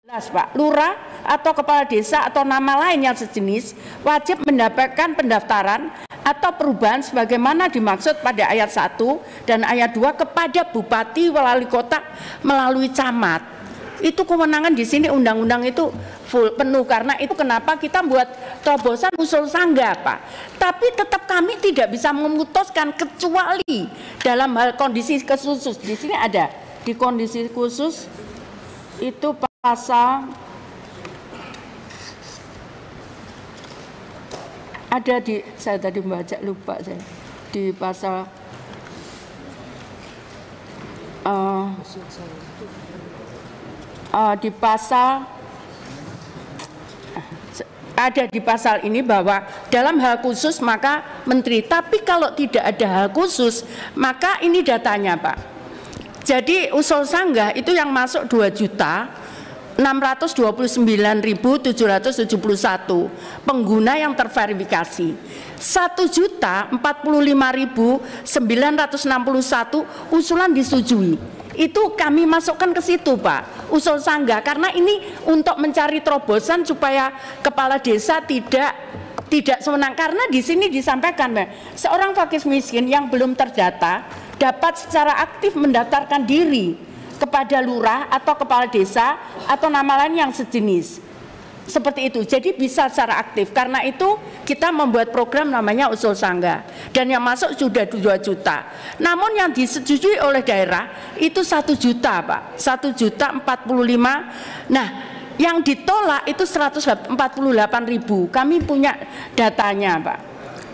Pak, lurah atau kepala desa atau nama lain yang sejenis wajib mendapatkan pendaftaran atau perubahan sebagaimana dimaksud pada ayat 1 dan ayat 2 kepada bupati wali kota melalui camat. Itu kewenangan di sini undang-undang itu full penuh, karena itu kenapa kita buat terobosan usul sanggah, Pak. Tapi tetap kami tidak bisa memutuskan kecuali dalam hal kondisi khusus. Di sini ada di kondisi khusus itu pasal ada di, saya tadi membaca lupa saya, di pasal di pasal ada di pasal ini bahwa dalam hal khusus maka menteri, tapi kalau tidak ada hal khusus maka ini datanya, Pak. Jadi usul sanggah itu yang masuk 2.629.771 pengguna yang terverifikasi, 1.045.961 usulan disetujui. Itu kami masukkan ke situ, Pak, usul sanggah, karena ini untuk mencari terobosan supaya kepala desa tidak sewenang, karena di sini disampaikan, Pak, seorang fakir miskin yang belum terdata dapat secara aktif mendaftarkan diri kepada lurah atau kepala desa atau nama lain yang sejenis. Seperti itu. Jadi bisa secara aktif. Karena itu kita membuat program namanya usul sanggah. Dan yang masuk sudah 2 juta. Namun yang disetujui oleh daerah itu 1 juta, Pak. 1.045. Nah, yang ditolak itu 148.000. Kami punya datanya, Pak.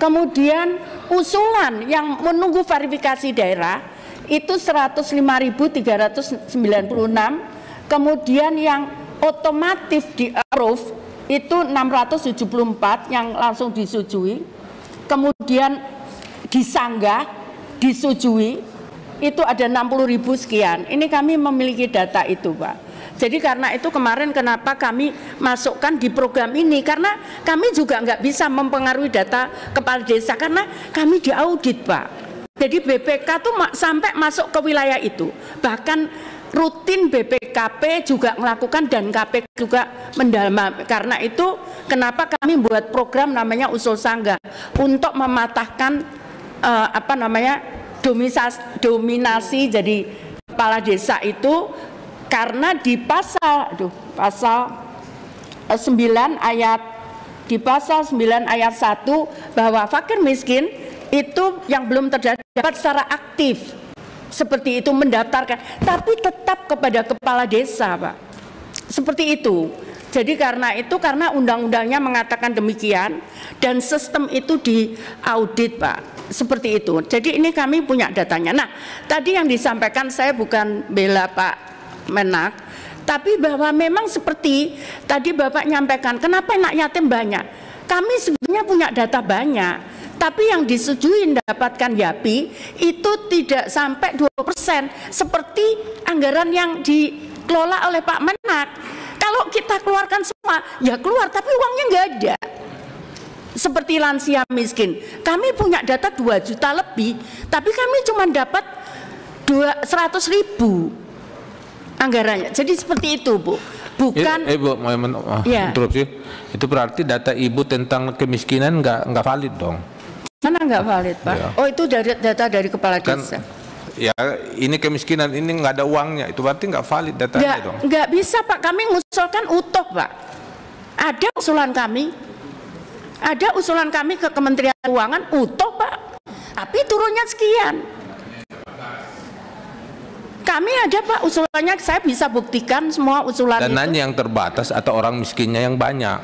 Kemudian usulan yang menunggu verifikasi daerah itu 105.396. Kemudian yang otomatis di approve itu 674 yang langsung disetujui. Kemudian disanggah, disetujui itu ada 60.000 sekian. Ini kami memiliki data itu, Pak. Jadi karena itu kemarin kenapa kami masukkan di program ini, karena kami juga nggak bisa mempengaruhi data kepala desa karena kami diaudit, Pak. Jadi BPK tuh sampai masuk ke wilayah itu, bahkan rutin BPKP juga melakukan dan KPK juga mendalam. Karena itu kenapa kami buat program namanya usul sanggah untuk mematahkan dominasi jadi kepala desa itu. Karena di pasal 9 ayat 1 bahwa fakir miskin itu yang belum terdapat secara aktif seperti itu mendaftarkan, tapi tetap kepada kepala desa, Pak. Seperti itu. Jadi karena undang-undangnya mengatakan demikian dan sistem itu diaudit, Pak. Seperti itu. Jadi ini kami punya datanya. Nah, tadi yang disampaikan saya bukan bela Pak Menak, tapi bahwa memang seperti tadi Bapak nyampaikan, kenapa anak yatim banyak? Kami sebenarnya punya data banyak, tapi yang disetujui mendapatkan YAPI itu tidak sampai 20%, seperti anggaran yang dikelola oleh Pak Menak. Kalau kita keluarkan semua, ya keluar, tapi uangnya nggak ada. Seperti lansia miskin, kami punya data 2 juta lebih, tapi kami cuma dapat 100.000 anggarannya. Jadi seperti itu, Bu. Bukan Bu, interupsi. Itu berarti data Ibu tentang kemiskinan nggak valid dong. Mana nggak valid, Pak? Ya. Oh, itu data dari kepala desa. Ya, ini kemiskinan ini nggak ada uangnya. Itu berarti nggak valid datanya dong. Nggak bisa, Pak. Kami mengusulkan utuh, Pak. Ada usulan kami ke Kementerian Keuangan utuh, Pak. Tapi turunnya sekian. Kami ada, Pak, usulannya, saya bisa buktikan semua usulan dananya itu. Yang terbatas atau orang miskinnya yang banyak?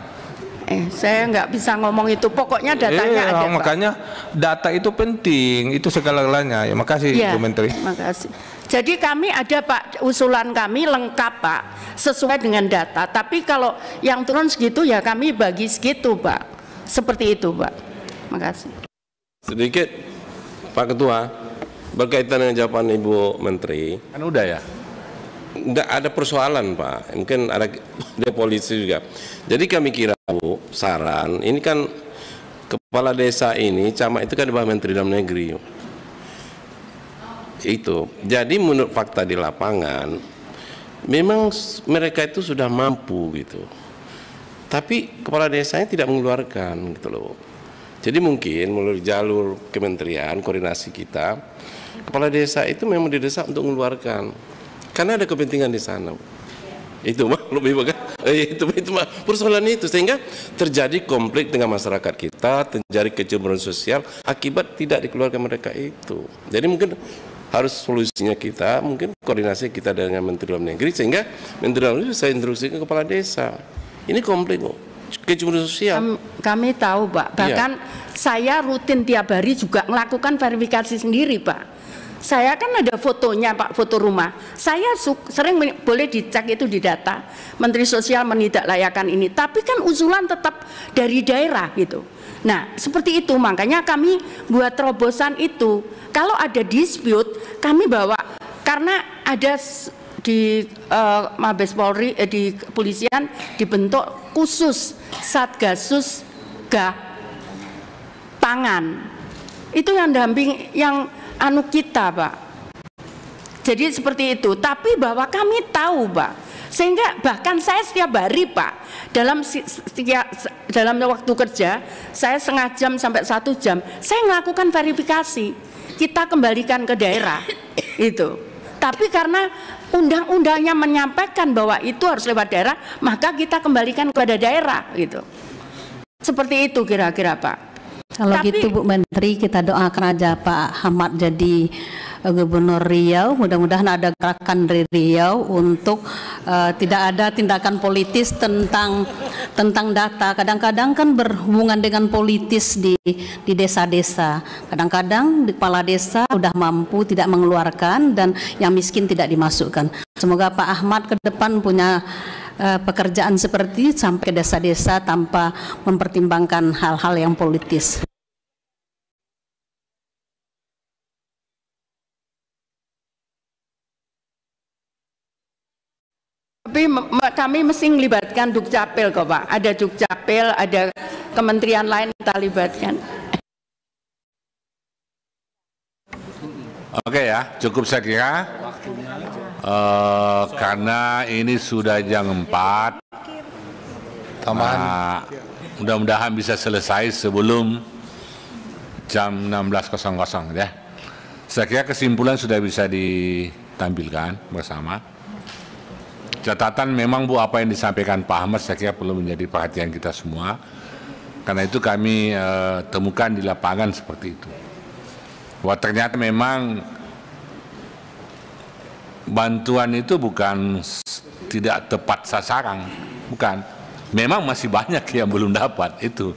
Saya nggak bisa ngomong itu, pokoknya datanya ada, makanya Pak. Data itu penting, itu segala-galanya. Ya, makasih, Bu Menteri. Makasih. Jadi kami ada, Pak, usulan kami lengkap, Pak, sesuai dengan data. Tapi kalau yang turun segitu ya kami bagi segitu, Pak. Seperti itu, Pak. Makasih. Sedikit, Pak Ketua. Berkaitan dengan jawaban Ibu Menteri, kan udah ya? Enggak ada persoalan, Pak. Mungkin ada polisi juga. Jadi kami kira, Bu, saran, ini kan kepala desa ini, camat itu kan di bawah Menteri Dalam Negeri. Itu. Jadi menurut fakta di lapangan, memang mereka itu sudah mampu gitu. Tapi kepala desanya tidak mengeluarkan gitu loh. Jadi mungkin melalui jalur kementerian koordinasi kita, kepala desa itu memang didesak untuk mengeluarkan karena ada kepentingan di sana. Itu mah lebih bagus. Itu mah persoalan itu sehingga terjadi konflik dengan masyarakat kita, terjadi kecemburuan sosial akibat tidak dikeluarkan mereka itu. Jadi mungkin harus solusinya kita mungkin koordinasi kita dengan Menteri Dalam Negeri sehingga Menteri Dalam Negeri bisa instruksikan kepala desa. Ini komplit kok, kecemburuan sosial. Kami tahu Pak, bahkan saya rutin tiap hari juga melakukan verifikasi sendiri Pak. Saya kan ada fotonya Pak, foto rumah. Saya sering boleh dicek itu di data. Menteri Sosial menidaklayakkan ini, tapi kan usulan tetap dari daerah gitu. Nah seperti itu makanya kami buat terobosan itu. Kalau ada dispute kami bawa, karena ada di Mabes Polri, di kepolisian dibentuk khusus Satgasus pangan. Itu yang damping, yang kita Pak. Jadi seperti itu. Tapi bahwa kami tahu Pak, sehingga bahkan saya setiap hari Pak dalam waktu kerja saya setengah jam sampai 1 jam saya melakukan verifikasi. Kita kembalikan ke daerah itu. Tapi karena undang-undangnya menyampaikan bahwa itu harus lewat daerah, maka kita kembalikan kepada daerah gitu. Seperti itu kira-kira Pak. Kalau gitu Bu Menteri, kita doakan aja Pak Ahmad jadi Gubernur Riau. Mudah-mudahan ada gerakan dari Riau untuk tidak ada tindakan politis tentang data. Kadang-kadang kan berhubungan dengan politis di desa-desa. Kadang-kadang kepala desa udah mampu tidak mengeluarkan dan yang miskin tidak dimasukkan. Semoga Pak Ahmad ke depan punya pekerjaan seperti sampai ke desa-desa tanpa mempertimbangkan hal-hal yang politis. Tapi kami mesti melibatkan Dukcapil kok Pak. Ada Dukcapil, ada kementerian lain kita libatkan. Oke ya, cukup saya kira. Karena ini sudah jam 4. Mudah-mudahan bisa selesai sebelum jam 16.00 ya. Saya kira kesimpulan sudah bisa ditampilkan bersama. Catatan memang Bu, apa yang disampaikan Pak Ahmad saya kira perlu menjadi perhatian kita semua. Karena itu kami temukan di lapangan seperti itu. Bahwa ternyata memang bantuan itu bukan tidak tepat sasaran, bukan. Memang masih banyak yang belum dapat itu.